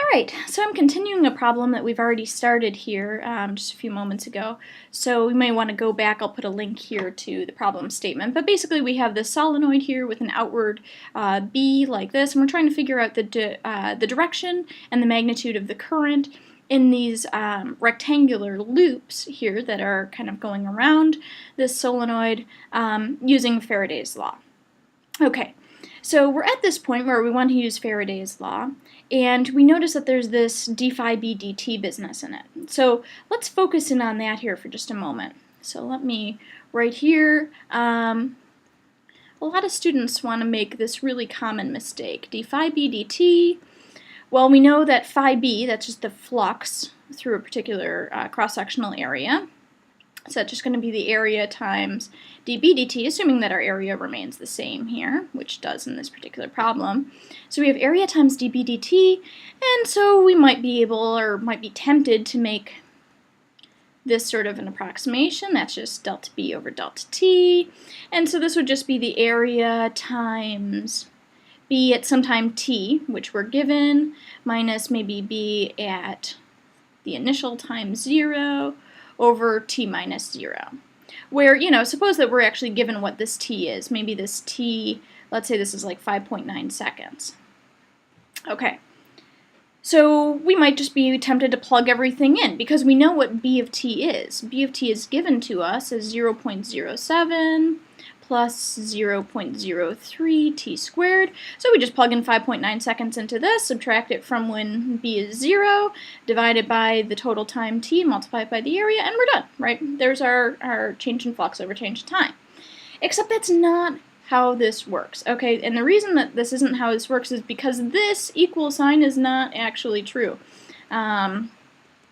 Alright, so I'm continuing a problem that we've already started here just a few moments ago. So we may want to go back. I'll put a link here to the problem statement. But basically we have this solenoid here with an outward B like this, and we're trying to figure out the direction and the magnitude of the current in these rectangular loops here that are kind of going around this solenoid using Faraday's law. Okay. So we're at this point where we want to use Faraday's law, and we notice that there's this d phi b dt business in it. So let's focus in on that here for just a moment. So let me, right here, a lot of students want to make this really common mistake. D phi b dt, well, we know that phi b, that's just the flux through a particular cross-sectional area. So that's just going to be the area times dB dt, assuming that our area remains the same here, which does in this particular problem. So we have area times dB dt, and so we might be able, or might be tempted to make this sort of an approximation. That's just delta B over delta T, and so this would just be the area times B at some time t, which we're given, minus maybe B at the initial time 0, over t minus 0. Where, you know, suppose that we're actually given what this t is. Maybe this t, let's say this is like 5.9 seconds. Okay. So we might just be tempted to plug everything in because we know what b of t is. B of t is given to us as 0.07 plus 0.03 t squared. So we just plug in 5.9 seconds into this, subtract it from when b is 0, divide it by the total time t, multiply it by the area, and we're done, right? There's our change in flux over change in time. Except that's not how this works, okay? And the reason that this isn't how this works is because this equal sign is not actually true.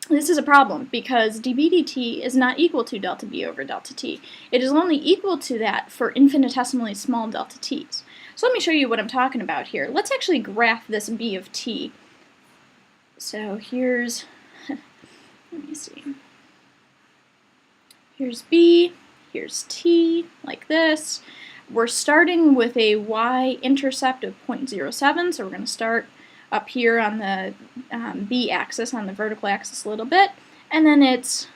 This is a problem because dB dt is not equal to delta B over delta T. It is only equal to that for infinitesimally small delta T's. So let me show you what I'm talking about here. Let's actually graph this B of T. So here's, let me see. Here's B, here's T, like this. We're starting with a y-intercept of 0.07, so we're going to start up here on the b-axis, on the vertical axis a little bit, and then it's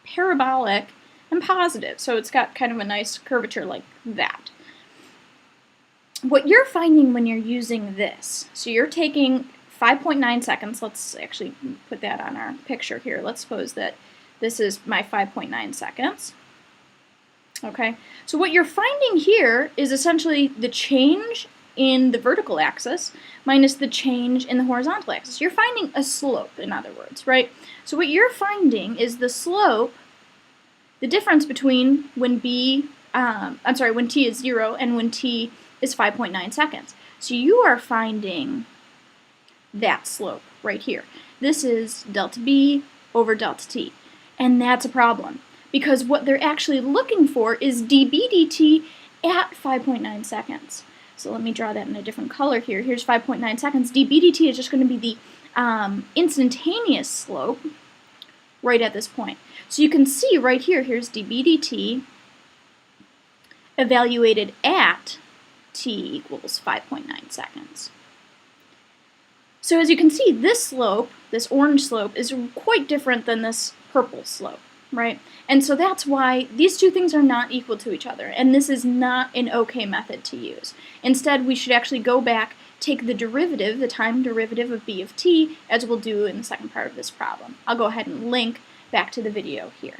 parabolic and positive, so it's got kind of a nice curvature like that. What you're finding when you're using this, so you're taking 5.9 seconds, let's actually put that on our picture here. Let's suppose that this is my 5.9 seconds. Okay, so what you're finding here is essentially the change in the vertical axis minus the change in the horizontal axis. You're finding a slope, in other words, right? So what you're finding is the slope, the difference between when when t is 0 and when t is 5.9 seconds. So you are finding that slope right here. This is delta B over delta T, and that's a problem because what they're actually looking for is dB dt at 5.9 seconds. So let me draw that in a different color here. Here's 5.9 seconds. dB dt is just going to be the instantaneous slope right at this point. So you can see right here, here's dB dt evaluated at t equals 5.9 seconds. So as you can see, this slope, this orange slope, is quite different than this purple slope, right? And so that's why these two things are not equal to each other, and this is not an okay method to use. Instead, we should actually go back, take the derivative, the time derivative of b of t, as we'll do in the second part of this problem. I'll go ahead and link back to the video here.